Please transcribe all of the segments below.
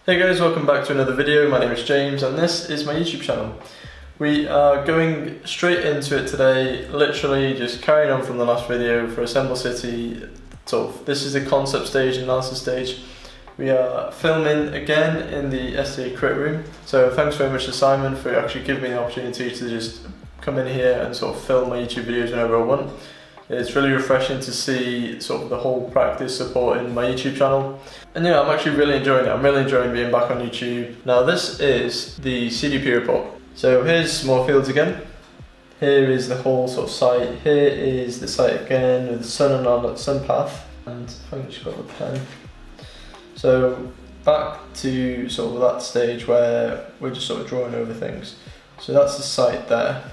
Hey guys, welcome back to another video. My name is James and this is my YouTube channel. We are going straight into it today, literally just carrying on from the last video for Assemble City. This is the concept stage, analysis stage. We are filming again in the SDA Crit room, so thanks very much to Simon for actually giving me the opportunity to just come in here and sort of film my YouTube videos whenever I want. It's really refreshing to see sort of the whole practice supporting my YouTube channel. And yeah, I'm actually really enjoying it. I'm really enjoying being back on YouTube. Now this is the CDP report. So here's Moorfields again. Here is the whole sort of site. Here is the site again with the sun and on the sun path. And I think she's got the pen. So back to sort of that stage where we're just sort of drawing over things. So that's the site there.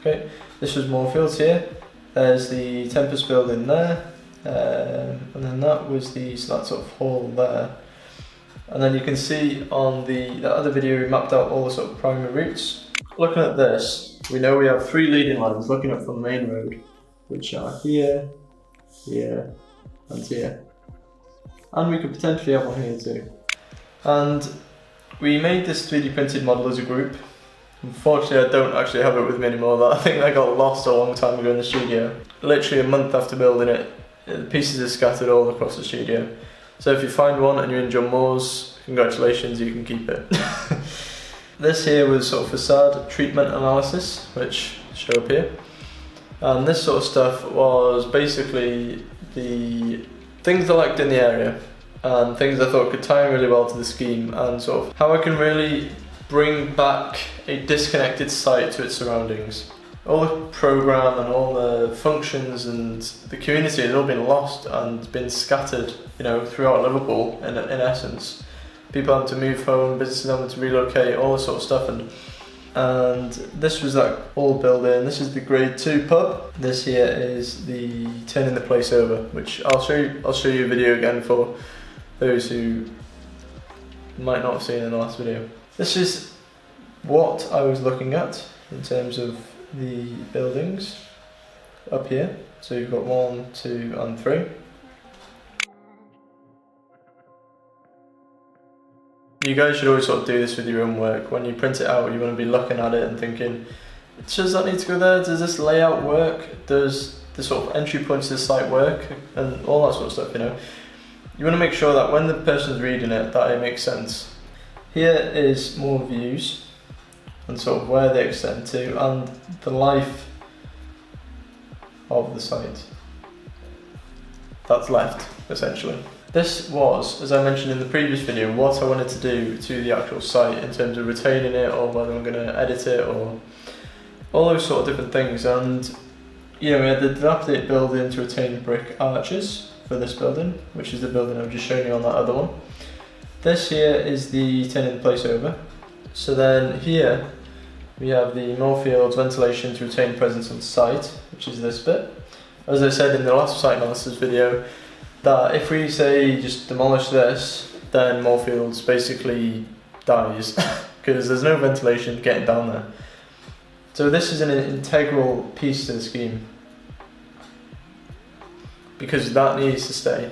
Okay, this was Moorfields here. There's the Tempest building there, and then that was that sort of hall there. And then you can see on that other video we mapped out all the sort of primary routes. Looking at this, we know we have three leading lines looking up from the main road, which are here, here, and here. And we could potentially have one here too. And we made this 3D printed model as a group. Unfortunately, I don't actually have it with me anymore. I think I got lost a long time ago in the studio. Literally a month after building it, the pieces are scattered all across the studio. So if you find one and you're in John Moore's, congratulations, you can keep it. This here was sort of facade treatment analysis, which show up here. And this sort of stuff was basically the things I liked in the area and things I thought could tie in really well to the scheme and sort of how I can really bring back a disconnected site to its surroundings. All the program and all the functions and the community had all been lost and been scattered, throughout Liverpool in essence. People having to move home, businesses having to relocate, all this sort of stuff, and this was that old building. This is the Grade 2 pub. This here is the turning the place over, which I'll show you a video again for those who might not have seen in the last video. This is what I was looking at in terms of the buildings up here. So you've got 1, 2 and 3. You guys should always sort of do this with your own work. When you print it out, you want to be looking at it and thinking, does that need to go there? Does this layout work? Does the sort of entry points to the site work? And all that sort of stuff, You want to make sure that when the person's reading it, that it makes sense. Here is more views and sort of where they extend to and the life of the site that's left, essentially. This was, as I mentioned in the previous video, what I wanted to do to the actual site in terms of retaining it or whether I'm going to edit it or all those sort of different things. And we had the dilapidated building to retain brick arches for this building, which is the building I've just shown you on that other one. This here is the turning the place over. So then here we have the Moorfields ventilation to retain presence on site, which is this bit. As I said in the last site analysis video, that if we say just demolish this, then Moorfields basically dies because there's no ventilation getting down there. So this is an integral piece to the scheme because that needs to stay.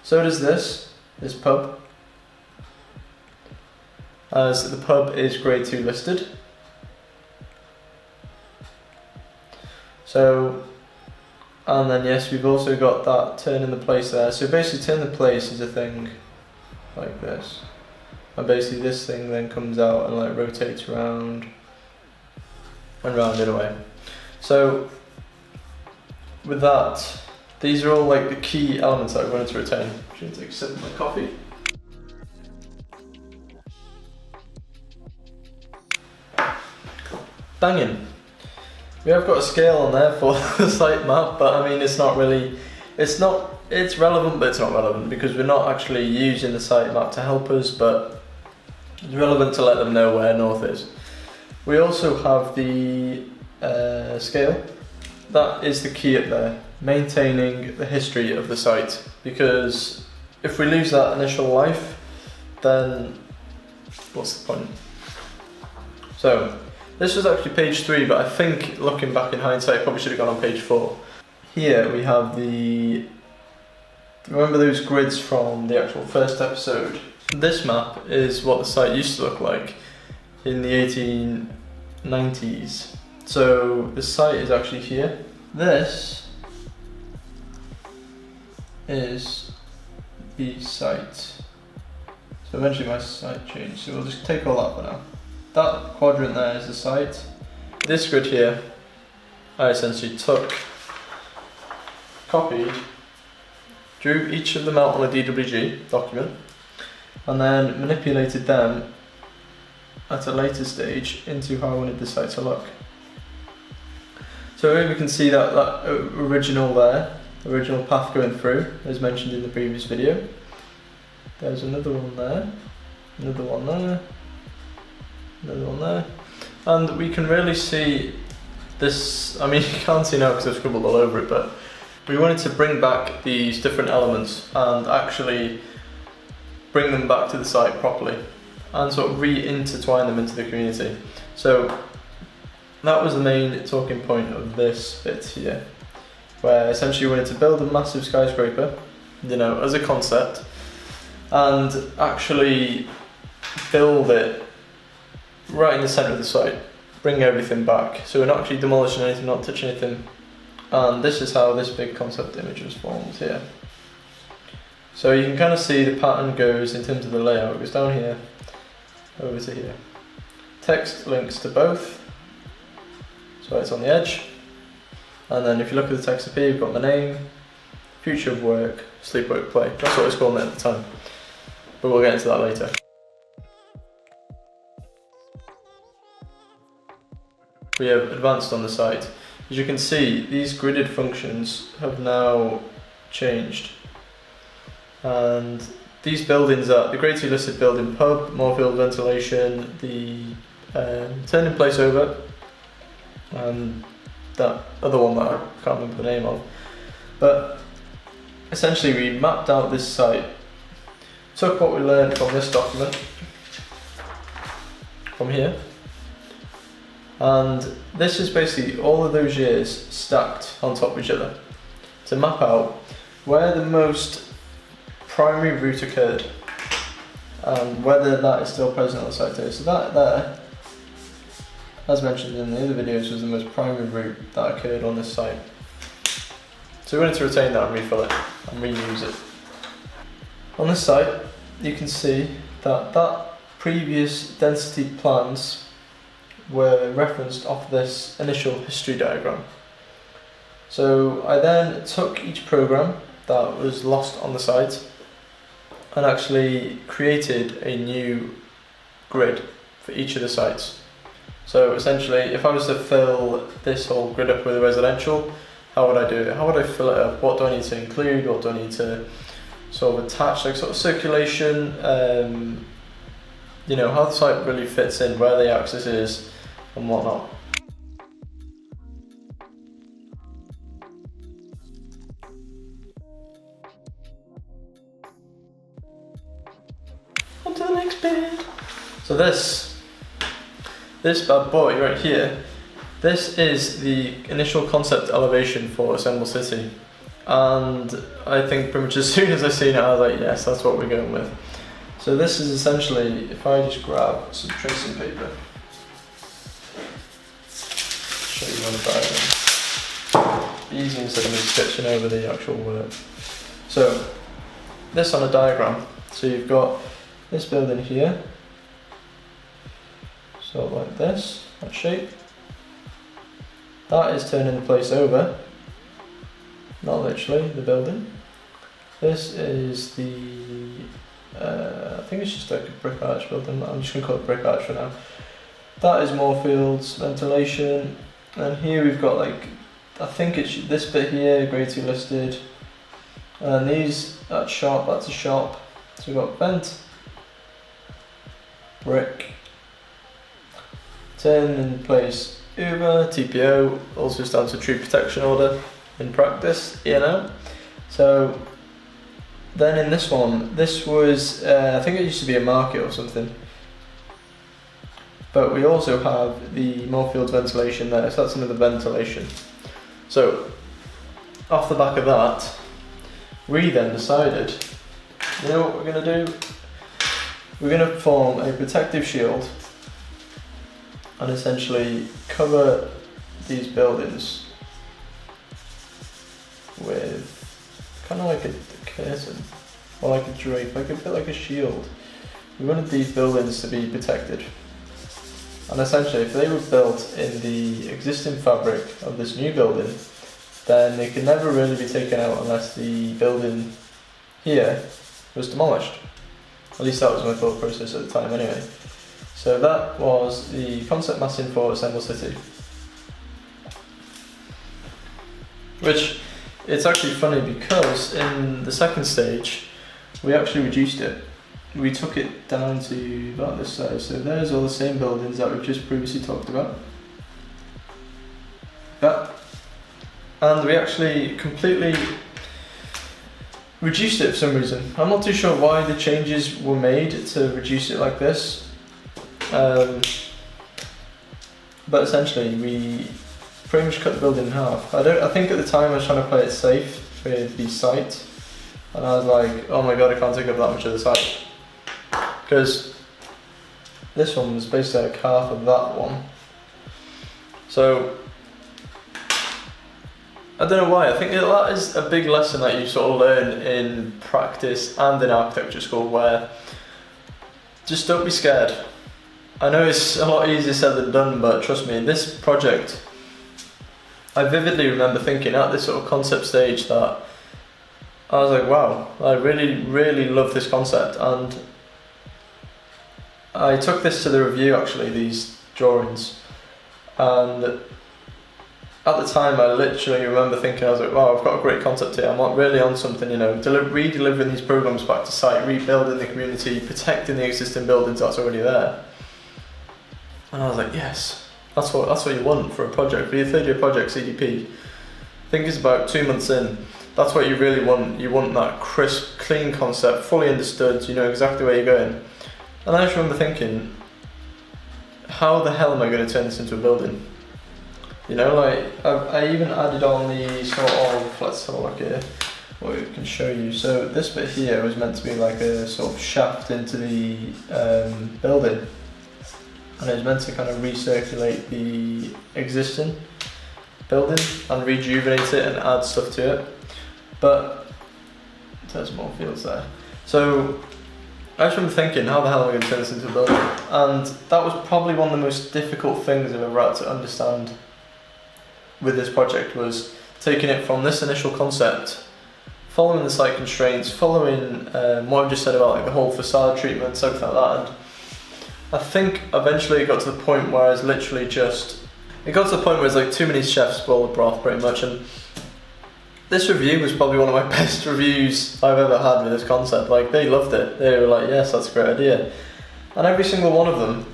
So does this pub. As the pub is Grade 2 listed. So, and then yes, we've also got that turn in the place there. So basically turn the place is a thing like this. And basically this thing then comes out and like rotates around and round in a way. So with that, these are all like the key elements that I wanted to retain. I'm going to take a sip of my coffee. Banging. We have got a scale on there for the site map, but I mean it's relevant, but it's not relevant because we're not actually using the site map to help us, but it's relevant to let them know where north is. We also have the scale. That is the key up there, maintaining the history of the site, because if we lose that initial life, then what's the point? So this was actually page 3, but I think looking back in hindsight, I probably should have gone on page 4. Here we have the remember those grids from the actual first episode? This map is what the site used to look like in the 1890s. So the site is actually here. This is the site. So eventually my site changed, so we'll just take all that for now. That quadrant there is the site. This grid here, I essentially copied, drew each of them out on a DWG document, and then manipulated them at a later stage into how I wanted the site to look. So here we can see that original path going through, as mentioned in the previous video. There's another one there, another one there, another one there. And we can really see this, I mean you can't see now because I've scribbled all over it, but we wanted to bring back these different elements and actually bring them back to the site properly and sort of re-intertwine them into the community. So that was the main talking point of this bit here, where essentially we wanted to build a massive skyscraper, you know, as a concept, and actually build it right in the centre of the site, bring everything back. So we're not actually demolishing anything, not touching anything. And this is how this big concept image was formed here. So you can kind of see the pattern goes in terms of the layout. It goes down here, over to here. Text links to both, so it's on the edge. And then if you look at the text up here, you've got my name, future of work, sleep, work, play. That's what I was calling it at the time, but we'll get into that later. We have advanced on the site. As you can see, these gridded functions have now changed. And these buildings are the Grade 2 listed building pub, Moorfield ventilation, the turning place over, and that other one that I can't remember the name of. But essentially we mapped out this site, took what we learned from this document, from here, and this is basically all of those years stacked on top of each other to map out where the most primary route occurred and whether that is still present on the site today. So that there, as mentioned in the other videos, was the most primary route that occurred on this site. So we wanted to retain that and refill it and reuse it. On this site you can see that previous density plans were referenced off this initial history diagram. So I then took each program that was lost on the site and actually created a new grid for each of the sites. So essentially, if I was to fill this whole grid up with a residential, how would I do it? How would I fill it up? What do I need to include? What do I need to sort of attach? Like sort of circulation, you know, how the site really fits in, where the axis is and whatnot. On to the next bit. So this bad boy right here, this is the initial concept elevation for Assemble City, and I think pretty much as soon as I seen it I was like, yes, that's what we're going with. So this is essentially, if I just grab some tracing paper, show you on the diagram, easy instead of me sketching over the actual work. So this on a diagram, so you've got this building here, so like this, that shape. That is turning the place over, not literally, the building. This is the, I think it's just like a brick arch building, I'm just going to call it brick arch for now. That is Moorfield's ventilation, and here we've got like, I think it's this bit here, Grade 2 listed, and these, that's shop, that's a shop. So we've got vent, brick, turn in place Uber, TPO, also stands for True Protection Order in practice, you know. So then in this one, this was, I think it used to be a market or something. But we also have the Moorfield ventilation there, so that's another ventilation. So off the back of that, we then decided, you know what we're going to do? We're going to form a protective shield and essentially cover these buildings with kind of like a curtain or like a drape, like a bit like a shield. We wanted these buildings to be protected, and essentially if they were built in the existing fabric of this new building, then they could never really be taken out unless the building here was demolished. At least that was my thought process at the time anyway. So that was the concept massing for Assemble City. Which, it's actually funny because in the second stage, we actually reduced it. We took it down to about this size. So there's all the same buildings that we've just previously talked about. That. And we actually completely reduced it for some reason. I'm not too sure why the changes were made to reduce it like this. But essentially we pretty much cut the building in half. I think at the time I was trying to play it safe with the site, and I was like, oh my god, I can't take up that much of the site. Because this one was basically like half of that one. So I don't know why, I think that is a big lesson that you sort of learn in practice and in architecture school, where just don't be scared. I know it's a lot easier said than done, but trust me, in this project, I vividly remember thinking at this sort of concept stage that I was like, wow, I really love this concept. And I took this to the review actually, these drawings, and at the time I literally remember thinking, I was like, wow, I've got a great concept here, I'm really on something, you know, re-delivering these programs back to site, rebuilding the community, protecting the existing buildings that's already there. And I was like, yes, that's what you want for a project, for your third year project CDP. I think it's about 2 months in. That's what you really want. You want that crisp, clean concept, fully understood, you know exactly where you're going. And I just remember thinking, how the hell am I going to turn this into a building? You know, like, I even added on the sort of, let's have a look here, what we can show you. So this bit here was meant to be like a sort of shaft into the building. And it was meant to kind of recirculate the existing building and rejuvenate it and add stuff to it. But there's more fields there. So I just remember thinking, how the hell am I going to turn this into a building? And that was probably one of the most difficult things I've ever had to understand with this project, was taking it from this initial concept, following the site constraints, following what I've just said about like the whole facade treatment, something like that. And I think eventually it got to the point where it's literally just, it got to the point where it's like too many chefs spoil the broth pretty much. And this review was probably one of my best reviews I've ever had with this concept. Like, they loved it. They were like, yes, that's a great idea. And every single one of them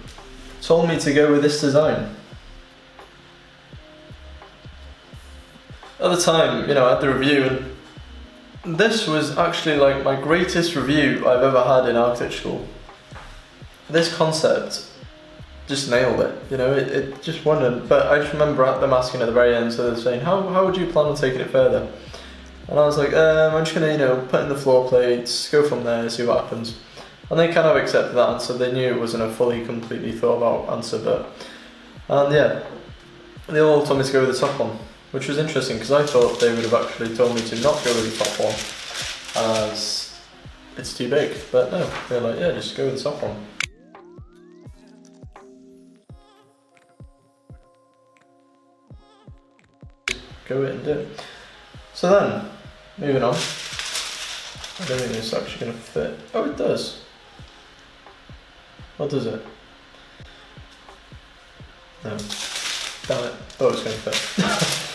told me to go with this design. At the time, you know, I had the review, and this was actually like my greatest review I've ever had in architecture school. This concept just nailed it, you know, it just won. But I just remember them asking at the very end, so they're saying, how would you plan on taking it further? And I was like, I'm just gonna, you know, put in the floor plates, go from there, see what happens. And they kind of accepted that answer. They knew it wasn't a fully, completely thought about answer, and yeah, they all told me to go with the top one, which was interesting because I thought they would have actually told me to not go with the top one, as it's too big. But no, they're like, yeah, just go with the top one. Go it and do it. So then, moving on. I don't think this is actually going to fit. Oh, it does. What does it? No. Damn it. Oh, it's going to fit.